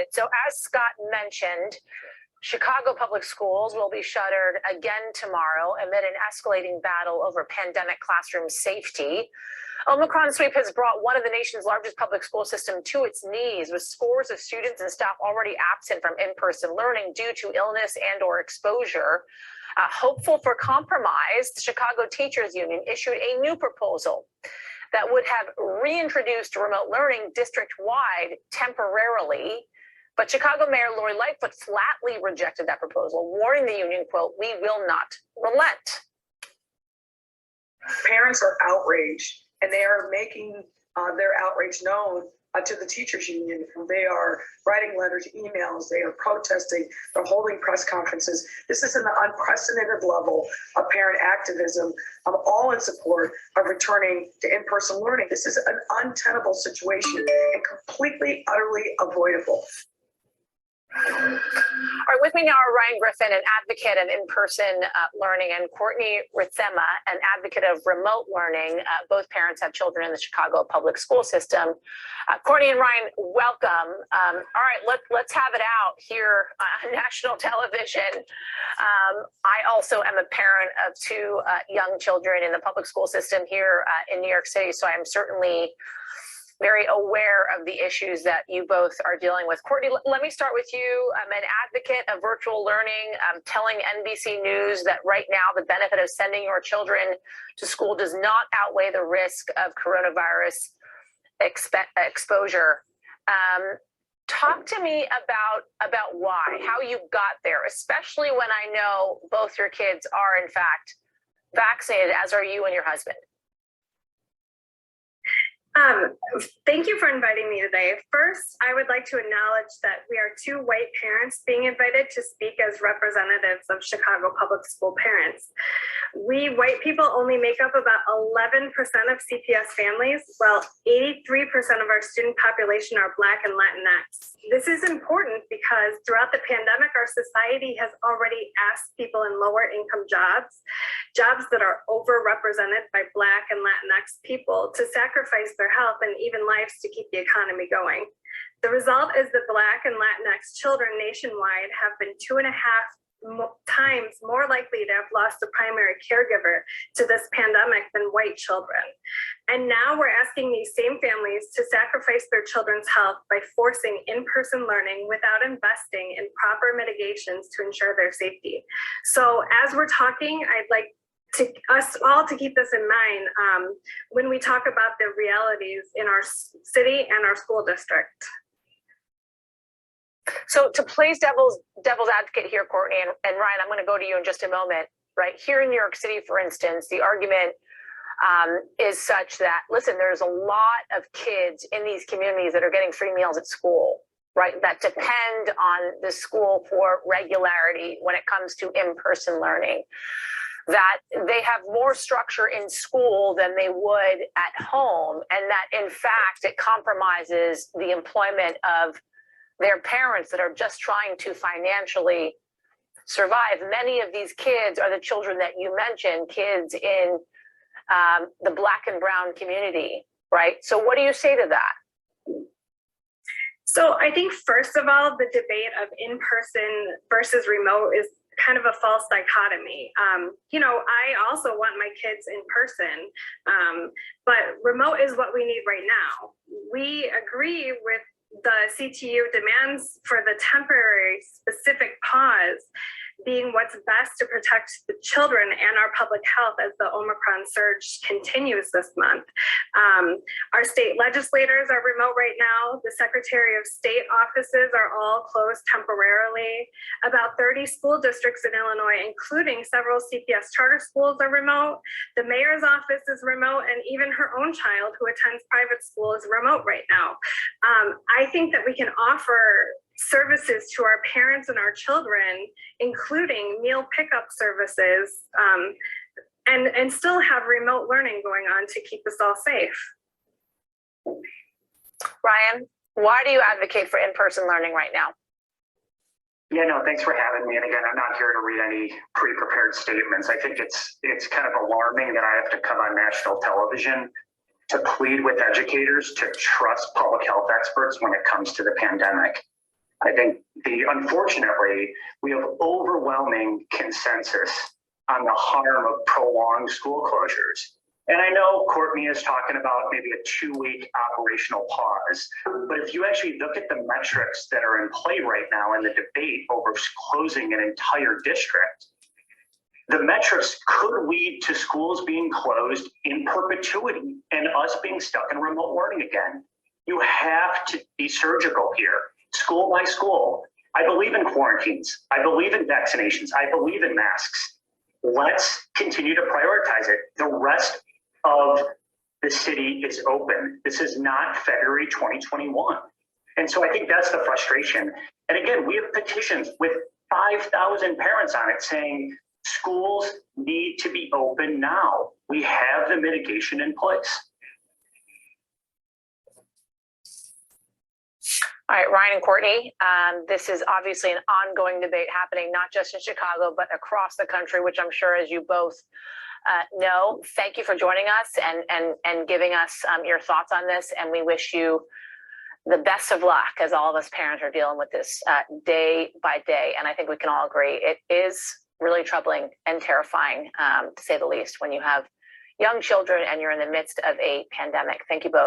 it. So as Scott mentioned, Chicago public schools will be shuttered again tomorrow amid an escalating battle over pandemic classroom safety. Omicron sweep has brought one of the nation's largest public school system to its knees, with scores of students and staff already absent from in-person learning due to illness and or exposure. Hopeful for compromise, the Chicago Teachers Union issued a new proposal that would have reintroduced remote learning district-wide temporarily. But Chicago Mayor Lori Lightfoot flatly rejected that proposal, warning the union, quote, "We will not relent." Parents are outraged, and they are making their outrage known to the teachers union. They are writing letters, emails, they are protesting, they're holding press conferences. This is an unprecedented level of parent activism, all in support of returning to in-person learning. This is an untenable situation and completely, utterly avoidable. All right, with me now are Ryan Griffin, an advocate of in-person learning, and Courtney Rithema, an advocate of remote learning. Both parents have children in the Chicago public school system. Courtney and Ryan, welcome. All right, let's have it out here on national television. I also am a parent of two young children in the public school system here in New York City, so I am certainly very aware of the issues that you both are dealing with. Courtney, let me start with you. I'm an advocate of virtual learning. I'm telling NBC News that right now the benefit of sending your children to school does not outweigh the risk of coronavirus exposure. Talk to me about why, how you got there, especially when I know both your kids are in fact vaccinated, as are you and your husband. Thank you for inviting me today. First, I would like to acknowledge that we are two white parents being invited to speak as representatives of Chicago public school parents. We white people only make up about 11% of CPS families, while 83% of our student population are Black and Latinx. This is important because throughout the pandemic, our society has already asked people in lower income jobs that are overrepresented by Black and Latinx people, to sacrifice their health and even lives to keep the economy going. The result is that Black and Latinx children nationwide have been 2.5 times more likely to have lost a primary caregiver to this pandemic than white children. And now we're asking these same families to sacrifice their children's health by forcing in-person learning without investing in proper mitigations to ensure their safety. So as we're talking, I'd like us all to keep this in mind when we talk about the realities in our city and our school district. So to play devil's advocate here, Courtney and Ryan, I'm going to go to you in just a moment. Right here in New York City, for instance, the argument is such that, listen, there's a lot of kids in these communities that are getting free meals at school, right, that depend on the school for regularity when it comes to in-person learning, that they have more structure in school than they would at home, and that, in fact, it compromises the employment of their parents that are just trying to financially survive. Many of these kids are the children that you mentioned, kids in the Black and brown community, right? So what do you say to that? So I think, first of all, the debate of in-person versus remote is kind of a false dichotomy. I also want my kids in person, but remote is what we need right now. We agree with the CTU demands for the temporary specific pause being what's best to protect the children and our public health as the Omicron surge continues this month. Our state legislators are remote right now. The Secretary of State offices are all closed temporarily. About 30 school districts in Illinois, including several CPS charter schools, are remote. The mayor's office is remote, and even her own child who attends private school is remote right now. I think that we can offer services to our parents and our children, including meal pickup services, and still have remote learning going on to keep us all safe. Ryan, why do you advocate for in-person learning right now? Yeah, no, thanks for having me. And again, I'm not here to read any pre-prepared statements. I think it's kind of alarming that I have to come on national television to plead with educators to trust public health experts when it comes to the pandemic. I think unfortunately, we have overwhelming consensus on the harm of prolonged school closures. And I know Courtney is talking about maybe a 2-week operational pause, but if you actually look at the metrics that are in play right now in the debate over closing an entire district, the metrics could lead to schools being closed in perpetuity and us being stuck in remote learning again. You have to be surgical here, school by school. I believe in quarantines. I believe in vaccinations. I believe in masks. Let's continue to prioritize it. The rest of the city is open. This is not February 2021. And so I think that's the frustration. And again, we have petitions with 5,000 parents on it saying schools need to be open now. We have the mitigation in place. All right, Ryan and Courtney, this is obviously an ongoing debate happening, not just in Chicago, but across the country, which I'm sure, as you both know. Thank you for joining us and giving us your thoughts on this. And we wish you the best of luck as all of us parents are dealing with this day by day. And I think we can all agree it is really troubling and terrifying, to say the least, when you have young children and you're in the midst of a pandemic. Thank you both.